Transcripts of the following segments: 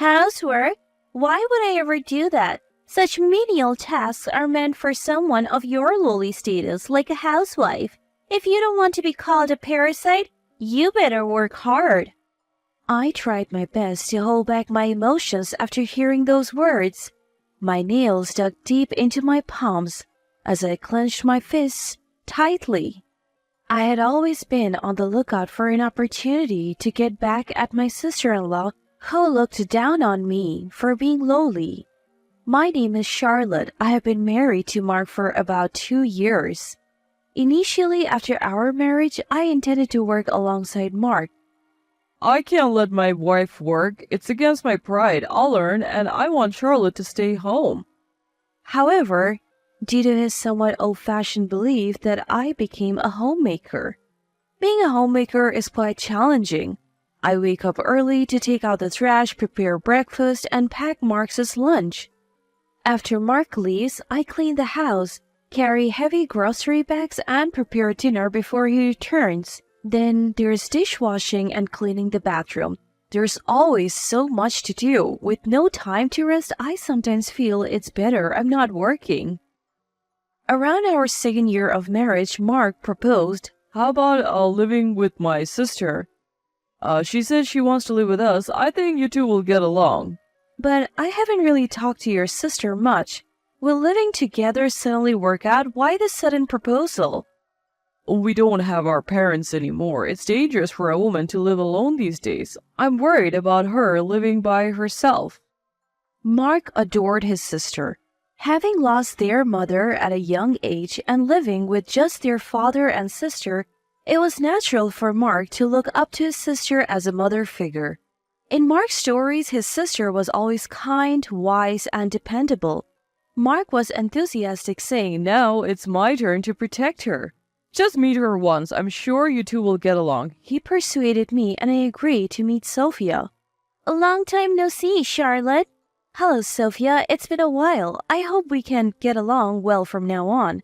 Housework? Why would I ever do that? Such menial tasks are meant for someone of your lowly status, like a housewife. If you don't want to be called a parasite, you better work hard. I tried my best to hold back my emotions after hearing those words. My nails dug deep into my palms as I clenched my fists tightly. I had always been on the lookout for an opportunity to get back at my sister-in-law who looked down on me for being lowly. My name is Charlotte. I have been married to Mark for about 2 years. Initially, after our marriage, I intended to work alongside Mark. I can't let my wife work. It's against my pride. I'll earn, and I want Charlotte to stay home. However, due to his somewhat old-fashioned belief that I became a homemaker. Being a homemaker is quite challenging. I wake up early to take out the trash, prepare breakfast, and pack Mark's lunch. After Mark leaves, I clean the house, carry heavy grocery bags, and prepare dinner before he returns. Then there's dishwashing and cleaning the bathroom. There's always so much to do. With no time to rest, I sometimes feel it's better I'm not working. Around our 2nd year of marriage, Mark proposed, How about living with my sister? She says she wants to live with us. I think you two will get along. But I haven't really talked to your sister much. Will living together suddenly work out? Why this sudden proposal? We don't have our parents anymore. It's dangerous for a woman to live alone these days. I'm worried about her living by herself. Mark adored his sister. Having lost their mother at a young age and living with just their father and sister, it was natural for Mark to look up to his sister as a mother figure. In Mark's stories, his sister was always kind, wise, and dependable. Mark was enthusiastic, saying, Now it's my turn to protect her. Just meet her once. I'm sure you two will get along. He persuaded me, and I agreed to meet Sophia. A long time no see, Charlotte. Hello, Sophia. It's been a while. I hope we can get along well from now on.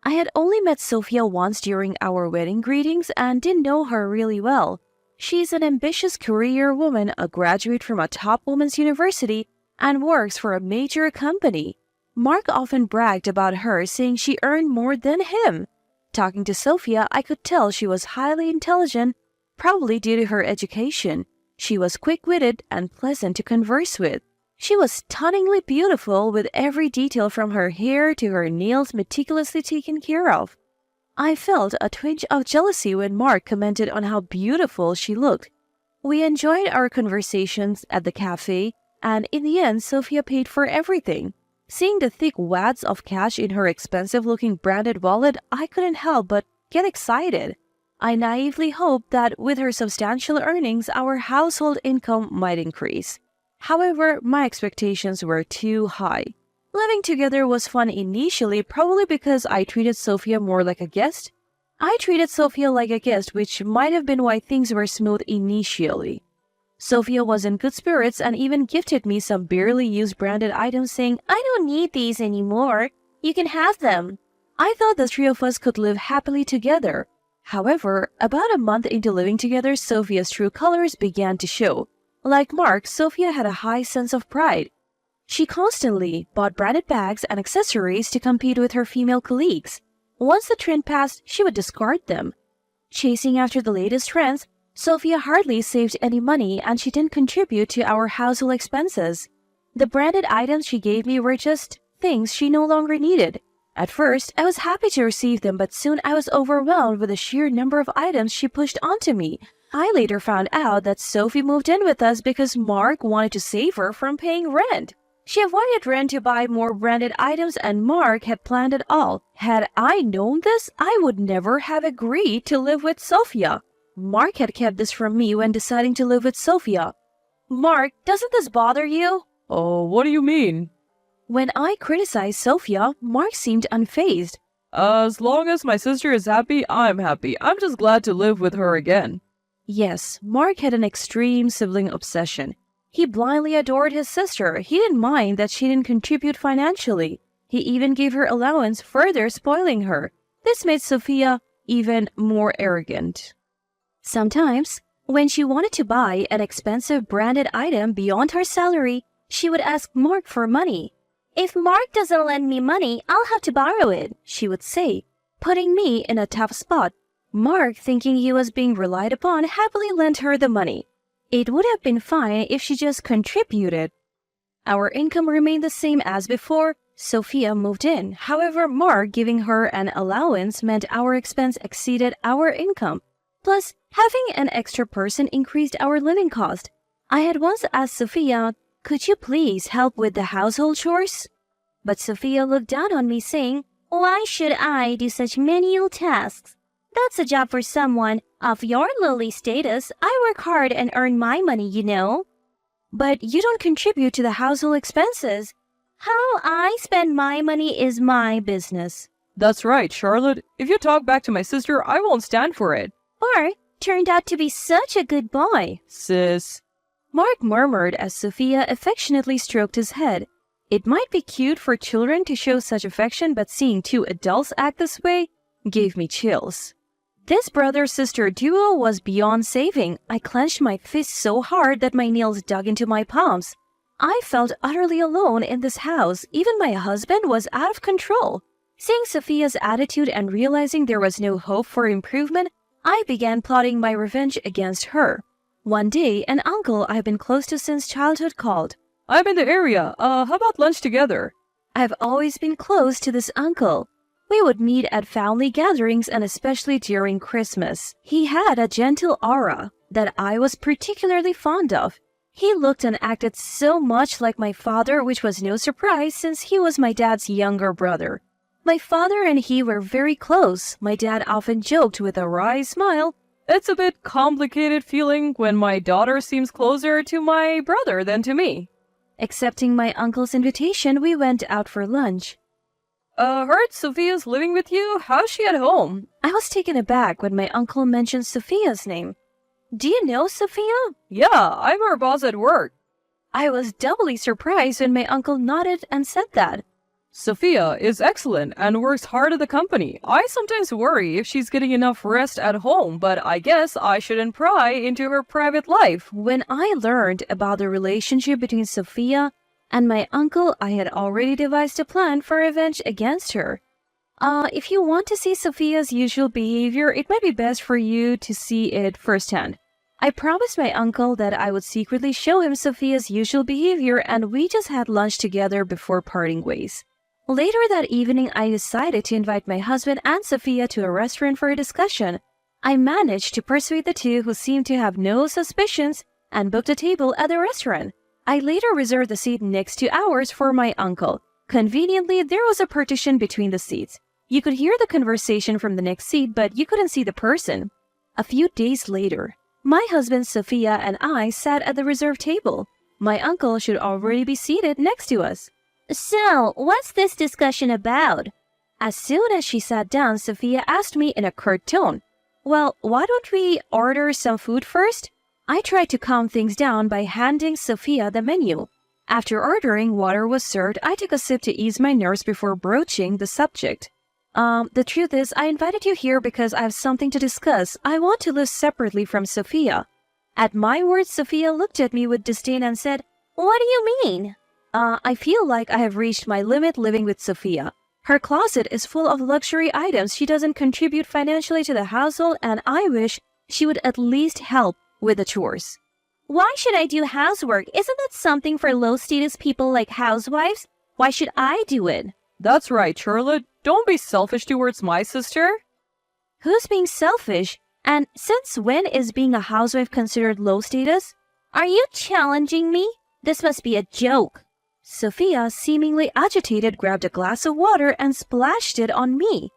I had only met Sophia once during our wedding greetings and didn't know her really well. She's an ambitious career woman, a graduate from a top women's university, and works for a major company. Mark often bragged about her, saying she earned more than him. Talking to Sophia, I could tell she was highly intelligent, probably due to her education. She was quick-witted and pleasant to converse with. She was stunningly beautiful, with every detail from her hair to her nails meticulously taken care of. I felt a twinge of jealousy when Mark commented on how beautiful she looked. We enjoyed our conversations at the cafe, and in the end, Sophia paid for everything. Seeing the thick wads of cash in her expensive-looking branded wallet, I couldn't help but get excited. I naively hoped that with her substantial earnings, our household income might increase. However, my expectations were too high. Living together was fun initially, probably because I treated Sophia more like a guest. I treated Sophia like a guest, which might have been why things were smooth initially. Sophia was in good spirits and even gifted me some barely used branded items, saying, I don't need these anymore. You can have them. I thought the three of us could live happily together. However, about a month into living together, Sophia's true colors began to show. Like Mark, Sophia had a high sense of pride. She constantly bought branded bags and accessories to compete with her female colleagues. Once the trend passed, she would discard them. Chasing after the latest trends, Sophia hardly saved any money, and she didn't contribute to our household expenses. The branded items she gave me were just things she no longer needed. At first, I was happy to receive them, but soon I was overwhelmed with the sheer number of items she pushed onto me. I later found out that Sophie moved in with us because Mark wanted to save her from paying rent. She avoided rent to buy more branded items, and Mark had planned it all. Had I known this, I would never have agreed to live with Sophia. Mark had kept this from me when deciding to live with Sophia. Mark, doesn't this bother you? Oh, what do you mean? When I criticized Sophia, Mark seemed unfazed. As long as my sister is happy, I'm happy. I'm just glad to live with her again. Yes, Mark had an extreme sibling obsession. He blindly adored his sister. He didn't mind that she didn't contribute financially. He even gave her allowance, further spoiling her. This made Sophia even more arrogant. Sometimes, When she wanted to buy an expensive branded item beyond her salary, she would ask Mark for money. "If Mark doesn't lend me money, I'll have to borrow it," she would say, putting me in a tough spot. Mark, thinking he was being relied upon, happily lent her the money. It would have been fine if she just contributed. Our income remained the same as before. Sophia moved in. However, Mark giving her an allowance meant our expense exceeded our income. Plus, having an extra person increased our living cost. I had once asked Sophia, "Could you please help with the household chores?" But Sophia looked down on me, saying, "Why should I do such menial tasks? That's a job for someone of your lowly status. I work hard and earn my money, you know." "But you don't contribute to the household expenses." "How I spend my money is my business." That's right, Charlotte. If you talk back to my sister, I won't stand for it. Mark turned out to be such a good boy. Sis. Mark murmured as Sophia affectionately stroked his head. It might be cute for children to show such affection, but seeing two adults act this way gave me chills. This brother-sister duo was beyond saving. I clenched my fists so hard that my nails dug into my palms. I felt utterly alone in this house. Even my husband was out of control. Seeing Sophia's attitude and realizing there was no hope for improvement, I began plotting my revenge against her. One day, an uncle I've been close to since childhood called. "I'm in the area. How about lunch together?" I've always been close to this uncle. We would meet at family gatherings and especially during Christmas. He had a gentle aura that I was particularly fond of. He looked and acted so much like my father, which was no surprise since he was my dad's younger brother. My father and he were very close. My dad often joked with a wry smile, "It's a bit complicated feeling when my daughter seems closer to my brother than to me." Accepting my uncle's invitation, we went out for lunch. Heard Sophia's living with you? How's she at home?" I was taken aback when my uncle mentioned Sophia's name. "Do you know Sophia?" "Yeah, I'm her boss at work." I was doubly surprised when my uncle nodded and said that. "Sophia is excellent and works hard at the company. I sometimes worry if she's getting enough rest at home, but I guess I shouldn't pry into her private life." When I learned about the relationship between Sophia and my uncle, I had already devised a plan for revenge against her. If you want to see Sophia's usual behavior, it might be best for you to see it firsthand. I promised my uncle that I would secretly show him Sophia's usual behavior, and we just had lunch together before parting ways. Later that evening, I decided to invite my husband and Sophia to a restaurant for a discussion. I managed to persuade the two, who seemed to have no suspicions, and booked a table at the restaurant. I later reserved the seat next to ours for my uncle. Conveniently, there was a partition between the seats. You could hear the conversation from the next seat, but you couldn't see the person. A few days later, my husband Sophia and I sat at the reserved table. My uncle should already be seated next to us. "So, what's this discussion about?" As soon as she sat down, Sophia asked me in a curt tone, "Well, why don't we order some food first?" I tried to calm things down by handing Sophia the menu. After ordering, water was served. I took a sip to ease my nerves before broaching the subject. The truth is, I invited you here because I have something to discuss. I want to live separately from Sophia." At my words, Sophia looked at me with disdain and said, "What do you mean?" I feel like I have reached my limit living with Sophia. Her closet is full of luxury items. She doesn't contribute financially to the household, and I wish she would at least help with the chores. "Why should I do housework? Isn't that something for low-status people like housewives? Why should I do it?" "That's right, Charlotte. Don't be selfish towards my sister." Who's being selfish? And since when is being a housewife considered low status? Are you challenging me? This must be a joke. Sophia, seemingly agitated, grabbed a glass of water and splashed it on me.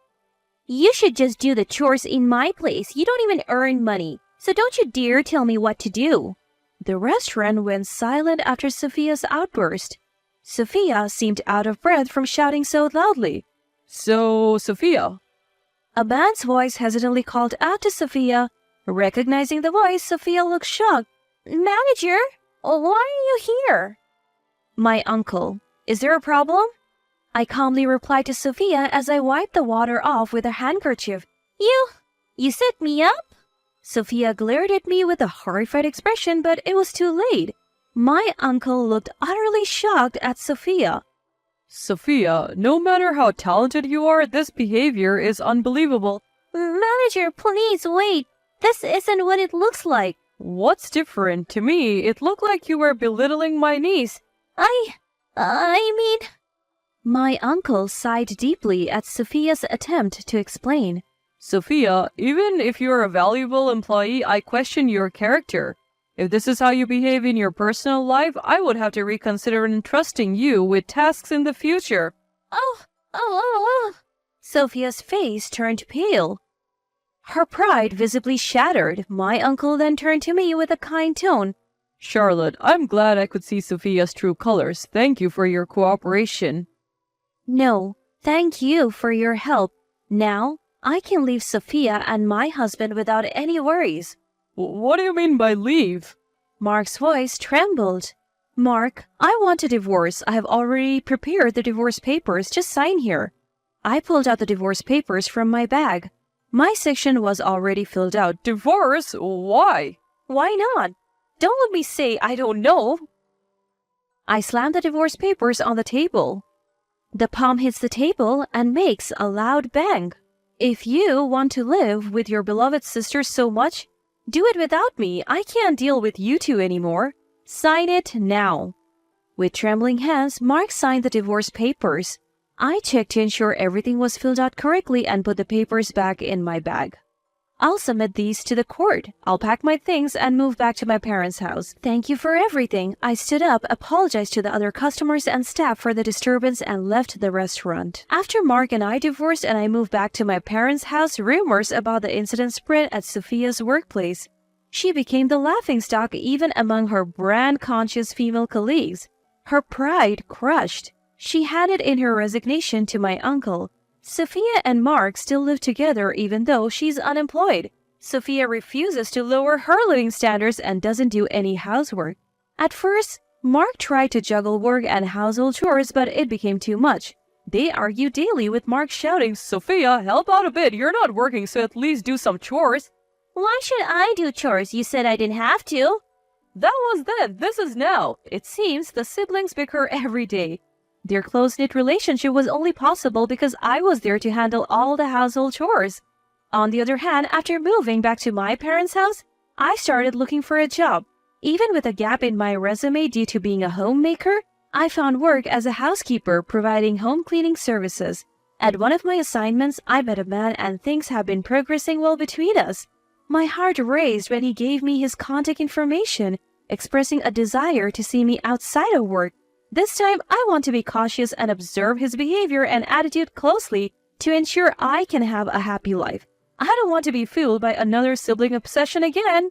"You should just do the chores in my place. You don't even earn money, so don't you dare tell me what to do." The restaurant went silent after Sophia's outburst. Sophia seemed out of breath from shouting so loudly. "So, Sophia." A man's voice hesitantly called out to Sophia. Recognizing the voice, Sophia looked shocked. "Manager, why are you here?" "My uncle. Is there a problem?" I calmly replied to Sophia as I wiped the water off with a handkerchief. You set me up?" Sophia glared at me with a horrified expression, but it was too late. My uncle looked utterly shocked at Sophia. Sophia, no matter how talented you are, this behavior is unbelievable. Manager, please wait. This isn't what it looks like. What's different? To me, it looked like you were belittling my niece. I mean... My uncle sighed deeply at Sophia's attempt to explain. Sophia, even if you're a valuable employee, I question your character. If this is how you behave in your personal life, I would have to reconsider entrusting you with tasks in the future. Oh. Sophia's face turned pale. Her pride visibly shattered. My uncle then turned to me with a kind tone. Charlotte, I'm glad I could see Sophia's true colors. Thank you for your cooperation. No, thank you for your help. Now, I can leave Sophia and my husband without any worries. What do you mean by leave? Mark's voice trembled. Mark, I want a divorce. I have already prepared the divorce papers. Just sign here. I pulled out the divorce papers from my bag. My section was already filled out. Divorce? Why? Why not? Don't let me say I don't know. I slammed the divorce papers on the table. The palm hits the table and makes a loud bang. If you want to live with your beloved sister so much, do it without me. I can't deal with you two anymore. Sign it now. With trembling hands, Mark signed the divorce papers. I checked to ensure everything was filled out correctly and put the papers back in my bag. I'll submit these to the court. I'll pack my things and move back to my parents' house. Thank you for everything. I stood up, apologized to the other customers and staff for the disturbance, and left the restaurant. After Mark and I divorced and I moved back to my parents' house, rumors about the incident spread at Sophia's workplace. She became the laughingstock even among her brand-conscious female colleagues. Her pride crushed. She handed in her resignation to my uncle. Sophia and Mark still live together even though she's unemployed. Sophia refuses to lower her living standards and doesn't do any housework. At first, Mark tried to juggle work and household chores, but it became too much. They argue daily with Mark shouting, "Sophia, help out a bit. You're not working, so at least do some chores." Why should I do chores? You said I didn't have to. That was then. This is now. It seems the siblings bicker every day. Their close-knit relationship was only possible because I was there to handle all the household chores. On the other hand, after moving back to my parents' house, I started looking for a job. Even with a gap in my resume due to being a homemaker, I found work as a housekeeper providing home cleaning services. At one of my assignments, I met a man and things have been progressing well between us. My heart raced when he gave me his contact information, expressing a desire to see me outside of work. This time, I want to be cautious and observe his behavior and attitude closely to ensure I can have a happy life. I don't want to be fooled by another sibling obsession again.